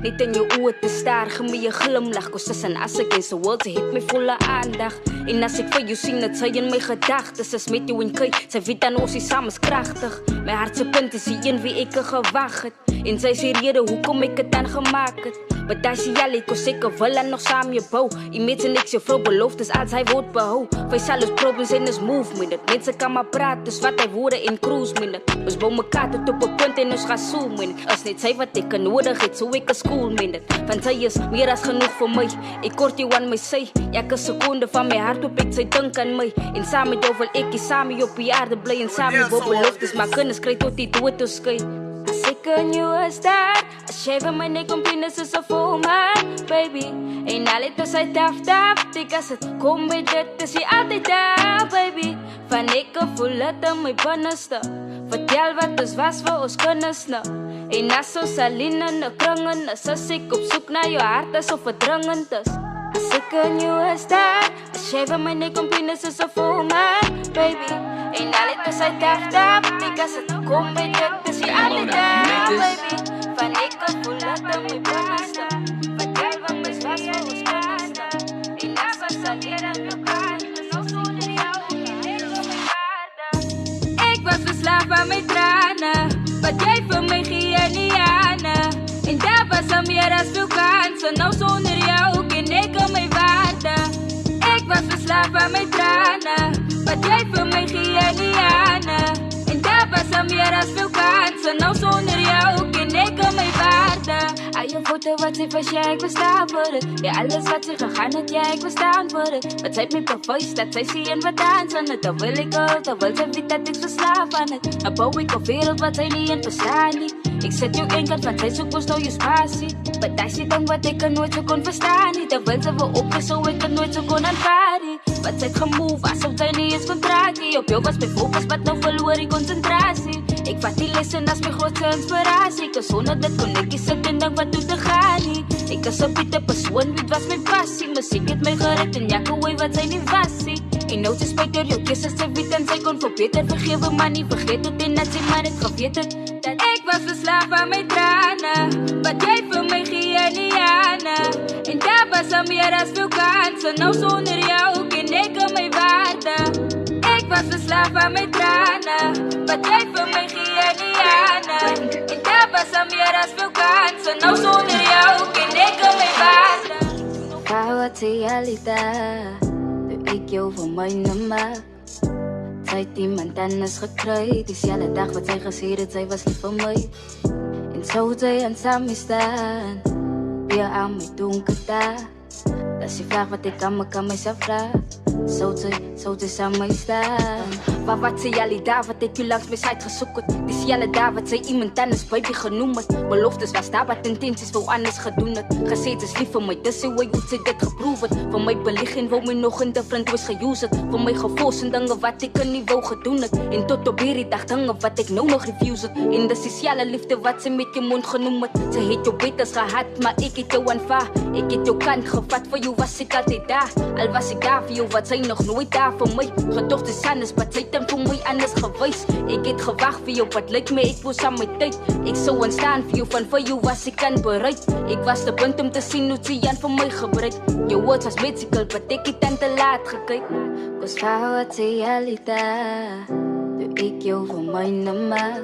Net in jou oë te staar, gee my 'n glimlag. Kos is en as ek in se world, sy het my volle aandag. En as ek vir jou sien, dit sy in my gedagtes is met jou en kyk, sy weet dan ons is saam is kragtig. My hart se punt is die een wie ek gewag het. En sy sê rede hoekom ek dit dan gemaak het. Maar daai sê jy kos ek wil en nog saam jou bou. Jy met sy niks jou vrou beloftes as hy word behou. Vir alles problems en is movement. Dit mense kan maar praat, dus wat hy woorde en cruise minute. Ons bou mekaar tot op 'n punt en ons gaan zoom in. As net sy wat ek nodig het, so ek 'n school minute. Want sy is meer as genoeg vir my. Ek kort jou aan my sy. Elke sekonde van my hart op ek sy dink aan my. En saam met jou wil ek saam op die aarde bly en saam met beloftes maar kinders kry tot die dood ons skei. As ek in jou star, as jy vir my nek om penis is 'n full man, baby. En al het ons uit taf, dik as het kom met dit, is jy altyd daar, baby. Van ek voel het in my binneste, vertel wat ons was vir ons kinders nou. En as ons alleen in 'n kringen is, as ek op soek na jou hart is of verdringend is. As ek in jou star, as jy vir my nek om penis is 'n full man, baby. En al het ons uit taf, dik as het kom met dit, is jy altyd daar, baby. Van ek voel het in my binneste, vertel wat ons was vir ons kinders nou. En as ons alleen in 'n kringen is, ons sonder jou ek was verslaafd aan my trane, wat jy vir my gee in die jane. En daar was al meer as veel kansen, nou sonder jou ken ek my waarde. Ek was verslaafd aan my trane, wat jy vir my gee in die jane. En daar was al meer as veel kansen, nou sonder jou ken ek my waarde. Al jou foto wat sy was, ja ek bestaan voor het. Ja alles wat sy gegaan het, ja ek bestaan voor het. Wat sy het my bewys, dat sy sien wat dans aan het. Dan wil ek al, dan wil sy weet dat ek verslaaf aan het. Dan bouw ek 'n wereld wat sy nie in verstaan nie. Ek sit jou een kant, want sy soek ons nou jou spasie. Maar die sê dan wat ek nooit so kon verstaan nie. Dan wil sy wil opges, so ek nooit so kon aanvaar nie. Wat sy het gemove, asof sy nie eens contract nie. Op jou was my focus, wat nou verloor die concentratie. Ek vat die lessen as my grootste inspiratie. Ek is sonder dit kon ek nie sit en denk wat toe te gaan nie. Ek is 'n bitter persoon, weet was my passie. Musiek het my gered en jakke way wat sy nie was nie. En nou sy spyt oor jou kisses, sy weet en sy kon verbeter. Vergewe maar nie, vergeet het en dat sy maar het geweet het. Dat ek was verslaafd aan my trane, wat jy vir my gee in die jane. En daar was al meer as veel kansen, nou sonder jou ken ek my waarde. Ek was verslaafd aan my trane, wat jy vir my gee in die jane. En daar was al meer as veel kansen, nou sonder jou ken ek my waarde. Wat sê Alita, toe ek jou vir my nummer. Sy het iemand anders gekry, dieselfde dag wat sy gesê het, sy was lief vir my. En so het sy aan saam staan, weer aan my donker daar. Dat is die vraag wat ek aan myself vraag. Zo het sy saam my staan. Maar wat sê jy daar wat ek jou langs my site gesoek het? Dieselfde daar wat sy iemand anders baby genoem het. Beloftes was daar wat intenties wou anders gedoen het. Gesê het is lief vir my, dis hoe hy sy dit geproef het. Vir my belieg en wou my nog in different ways geuse het. Vir my gefors en dinge wat ek nie wou gedoen het. En tot op hierdie dag dinge wat ek nou nog refuse het. En dis dieselfde liefde wat sy met jou mond genoem het. Sy het jou beter gehad, maar ek het jou aanvaar. Ek het jou kant gevat, vir jou was ek altyd daar. Al was ek daar vir jou, wat sy nog nooit daar vir my. Gedogte sannes, wat sy dan vir my anders gewys. Ek het gewag vir jou, wat lyk my ek was aan my tyd. Ek sou aanstaan vir jou, van vir jou was ek kan bereid. Ek was te punt om te sien hoe sy aan vir my gebruik. Jou words was magical, wat ek het dan te laat gekyk. Kos wat sy Alita, toe ek jou vir my nummer.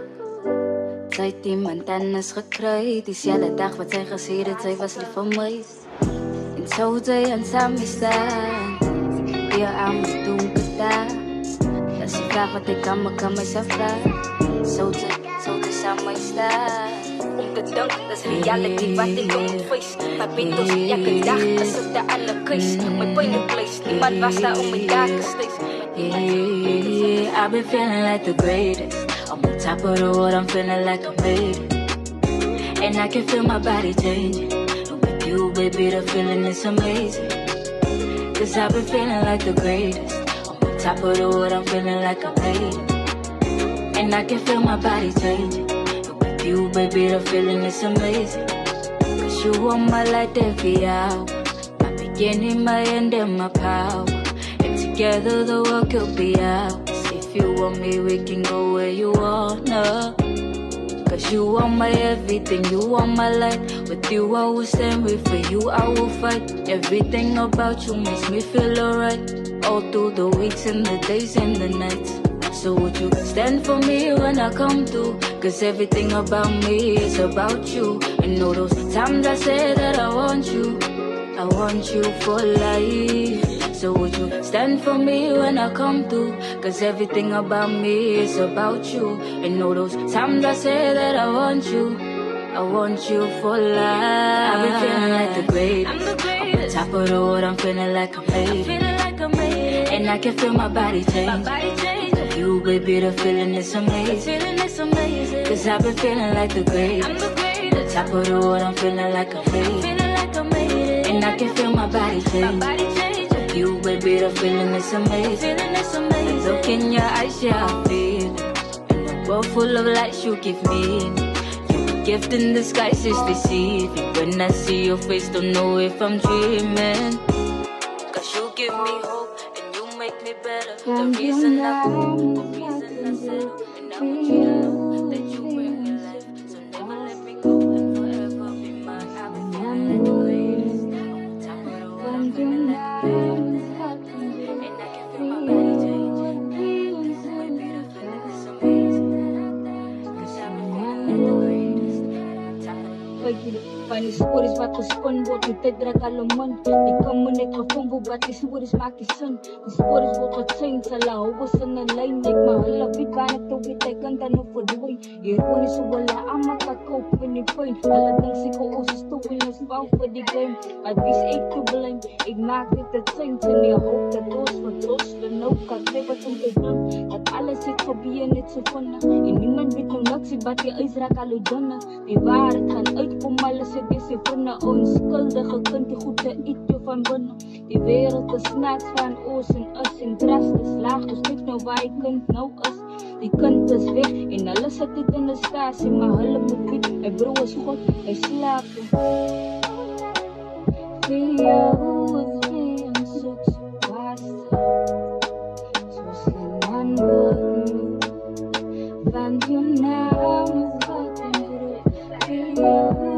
Sy het iemand anders gekry, dieselfde dag wat sy gesê het, sy was lief vir my. En so het sy aan saam staan, weer aan my donker daar. Dat is die vraag wat ek aan myself vraag. So het sy saam my staan. Om te dink, dis reality wat ek moet face. Maar weet ons, elke dag is dit 'n ander keus. My pyn en place, niemand was daar om my darkest days. I've been feeling like the greatest. I'm on top of the world, I'm feeling like I made it. And I can feel my body changing. And with you, baby, the feeling is amazing. Cause I've been feeling like the greatest. I'm on top of the world, I'm feeling like I made it. And I can feel my body changing. And with you, baby, the feeling is amazing. Cause you are my light every hour. My beginning, my end, and my power. And together the world could be ours. If you want me, we can go where you wanna. Cause you are my everything, you are my light. With you I will stand, with for you I will fight. Everything about you makes me feel alright. All through the weeks and the days and the nights. So would you stand for me when I come through? Cause everything about me is about you. And all those times I say that I want you for life. So would you stand for me when I come through? Cause everything about me is about you. And all those times I say that I want you for life. I've been feeling like the greatest. I'm the greatest. On the top of the world, I'm feeling like I made it. And I can feel my body change. With you, baby, the feeling is amazing. Cause I've been feeling like the greatest. I'm the greatest. On the top of the world, I'm feeling like I made it. And I can feel my body change. With you, baby, the feeling is amazing. Look in your eyes, yeah, I feel it. In a world full of lights you give me. Gift in disguise is deceiving. When I see your face, don't know if I'm dreaming. Cause you give me hope and you make me better. The reason I go, the reason I settle. And I want you to know that you bring me life. So never let me go and forever be mine. I've been feeling like the greatest. On the top of the world, I'm feeling like the greatest. And I can feel my body change. Baby, the feeling is amazing. Cause I've been feeling like the greatest. Van die stories wat gespin word, die tyd raak al min. Die kan me net gefumble, but die stories maak die sin. Die stories word gechange, hulle hou ons in 'n lyn. Ek maar hulle weet waar ek toe weet, ek kan dan nog verdwyn. Ironies hoe hulle almal kan koop in die pyn. Hulle dink seker ons is toe en ons bou vir die game. Maar wie's ek te blame? Ek maak dit 'n change in die hoop dat ons vertroos. Dan nou kan ek wat om te doen. Dat alles het gebeur net so vinnig. En niemand weet nou niks, wat die ys raak al hoe dunne. Die waarheid gaan uitkom, alles het deze vrienden onschuldige kind die goed te eten van binnen. Die wereld is snaaks van ons en us en drastisch laag, dus weet nou waar je kind nou is. Die kind is weg en hulle sit dit in de stasie, maar hulle moet weet, my bro is God, hy slaap. Vir jou is wie en soek so vaste, soos een man word nu, van jou naam is wat en brood. Vir jou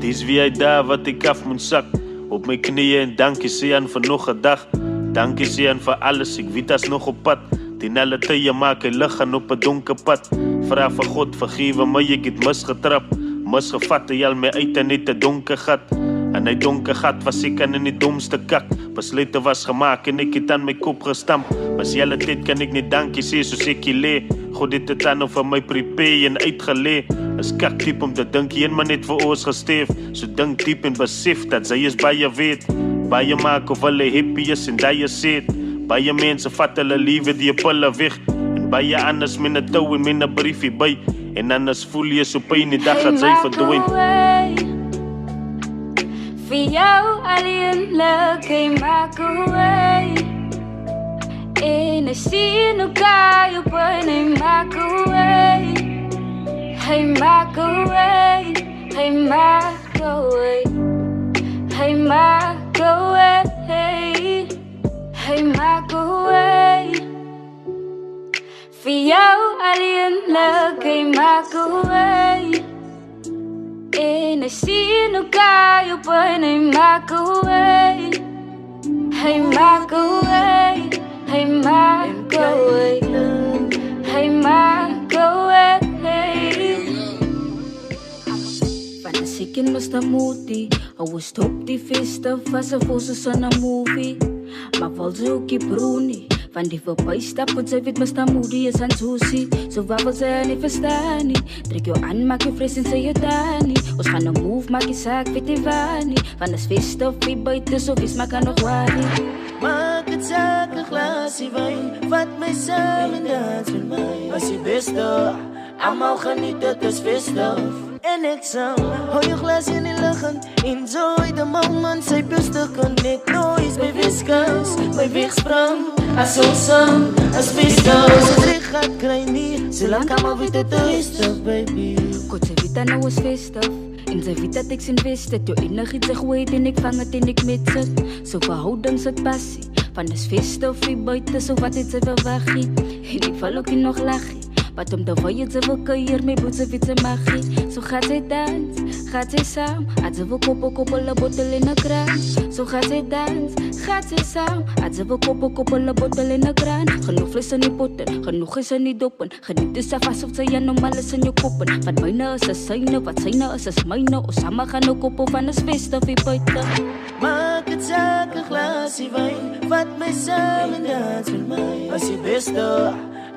Dis wie hy daar wat ek af moet sak. Op my knieë en dankie sê aan vir nog 'n dag. Dankie sê aan vir alles, ek weet as nog op pad. Die alle tye maak hy lig aan op 'n donker pad. Vra vir God, vergewe my, ek het misgetrap. Misgevat hy al my uit in net 'n donker gat. En hy donker gat was ek in die domste kak. Besluite was gemaak en ek het aan my kop gestamp. Mas julle tyd kan ek net dankie sê soos ek hier lê. God het dit aan vir my prepare en uitgelê. Is kak diep om te dink, een man het vir ons gesteef. So dink diep en besef dat sy is baie weet. Baie maak of hulle happy is en die is het. Baie mense vat hulle liewe die pille weg. En baie anders met 'n tou en met 'n briefie by. En anders voel jy so pyn die dag dat sy verdwyn. Vir jou alleenlik, hy maak away. En ek sien hoe kan jou pyn, hy maak away. Hy maak away, hy maak away. Hy maak away, hy maak away. Vir jou alleenlik, hy maak away. En ek sien hoe kan jou pyn, hy maak away. Hy maak away, hy maak away. Hy maak away. Van die second was the moody. I was top die festa, was a voice on a movie. Maar val ze ook die broenie. Van die voorbijstap, want zij weet me staan moody is aan Susie. Zo waar wil zij niet verstaan nie. Trek jou aan, maak je fris en sê je daar niet. Ons gaan een move, maak je zaak, weet je waar niet. Van de feest of wie buiten, zo vies, maak er nog waar niet. Maak het zaak een glas glasie wijn, vat my saam en dans met my. As die beste, allemaal geniet, het is feestig. En ek sang, hou jou glasie in die lug en enjoy the moment. Sy beste connect noise, my viskas, my wegsprang. As ons sang, as feestig. Sy drie gaat kry nie, solang allemaal weet het is feestig, baby. Kot sy weet nou is feestig. En sy weet dat ek sien wist het, jou enigiets sy gooit en ek vang het en ek met sit. So verhouding sit passie, van is feestig vir buiten, so wat het sy verwaggie. En ek val ook nie nog lachie. Wat om te waai het sy wil keier, my boet sy weet sy magie. So gaat sy dans, gaat sy saam, at sy wil koppel, een bottel in een kraan. So gaat sy dans, gaat sy saam, at sy wil koppel, een bottel in een kraan. Genoeg vlees in die potten, genoeg is in die doppen. Geniet is af asof sy aan normaal is in jou koppen. Wat myne is syne, wat syne is myne. Ons samen gaan nou koppel van is feest of die buiten. Maak het saak een glasie wijn, vat my saam en dans met my. As die beste,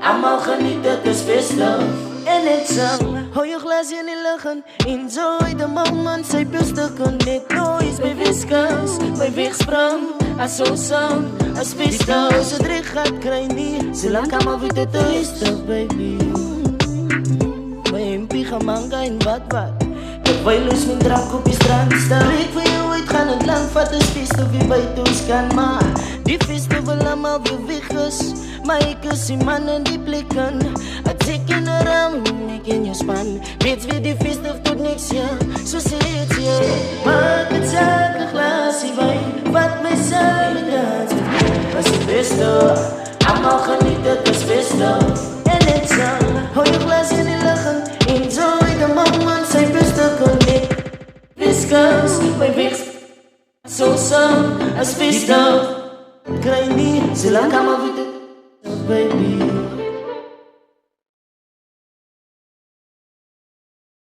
allemaal geniet, het is feestig. En ek sang, hou jou glasie in die lug en enjoy the moment. Sy beste connect noise, my viskas, my wegsprang. As ons sang, as feestig. So drie gaat kry nie, solang allemaal weet het is feestig, baby. My hempie gemanga en wat. Terwijl ons mijn drank op die strand staan. Weet vir jou uit gaan het lang vat, is feestig wie buiten ons kan. Maar die feestig wil allemaal weer weg is. Maar ek is die man in die blikken. Het ek in een ram, ek in jou span. Weet wie die feestig tot niks, ja, so sê het jy. Maak het saak een glasie wijn, vat my saam en dans met my. Was die beste, allemaal geniet, het is feestig. En ek sang, hou jou glasie in die lug en enjoy the moment. Sy beste connect, viskas, my wegs. So sang, as feestig. Kry nie, solang allemaal weet het, baby.